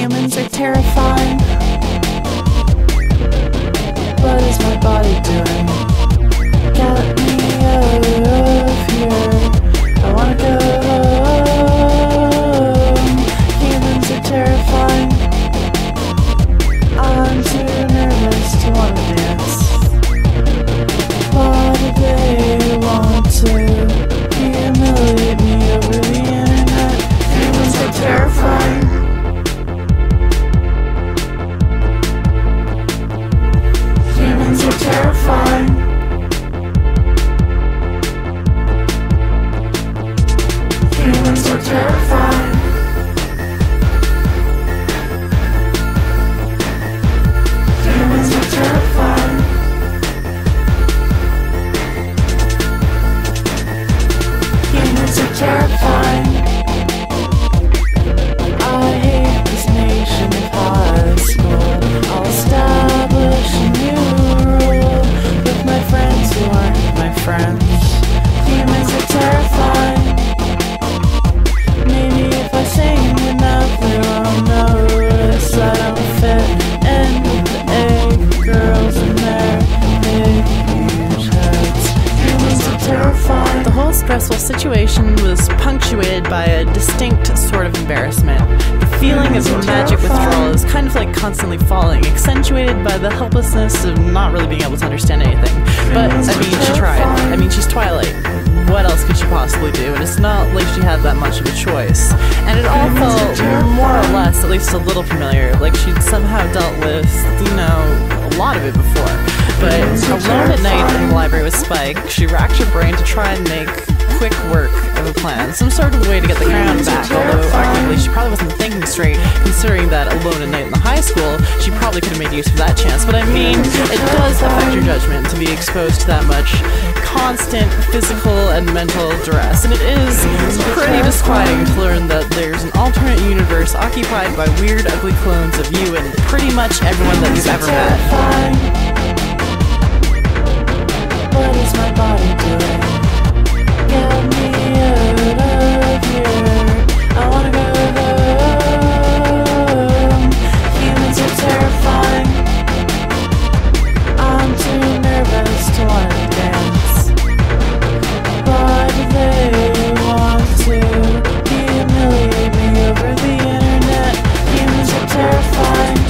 Humans are terrifying. What is my body doing? Get me out of here. I wanna go home. Humans are terrifying. I'm too nervous to wanna dance. Why do they want to humiliate me over the internet? Humans are terrifying. Humans are terrifying. Humans are terrifying. Humans are terrifying. Humans are terrifying. I hate this nation of high school. I'll establish a new rule with my friends who aren't my friends. Humans are terrifying. Maybe if I sing enough, they won't notice I don't fit in with the A girls in their big huge heads. Humans are terrifying. The whole stressful situation was punctuated by a distinct sort of embarrassment. The feeling of magic withdrawal is kind of like constantly falling, accentuated by the helplessness of not really being able to understand anything. But, I mean, she tried. I mean, she's Twilight. What else could she possibly do? And it's not like she had that much of a choice. And it all felt more or less, at least a little familiar, like she'd somehow dealt with, you know, a lot of it before. But alone at night in the library with Spike, she racked her brain to try and make quick work of a plan, some sort of way to get the crown back, although arguably she probably wasn't thinking straight, considering that alone at night in the high school, she probably could have made use of that chance. But I mean, it does affect your judgment to be exposed to that much constant physical and mental duress, and it is pretty disquieting to learn that there's an alternate universe occupied by weird, ugly clones of you and pretty much everyone that you've ever met. What is my body doing? Get me out of here. I wanna go home. Humans are terrifying. I'm too nervous to wanna dance. Why do they want to humiliate me over the internet? Humans are terrifying.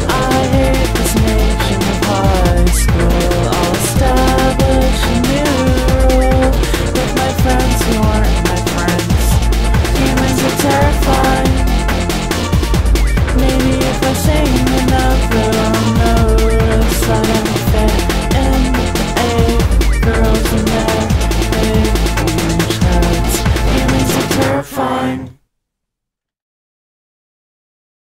I hate this nation of high school. I'll establish a new rule with my friends who aren't my friends. Humans are terrifying. Maybe if I sing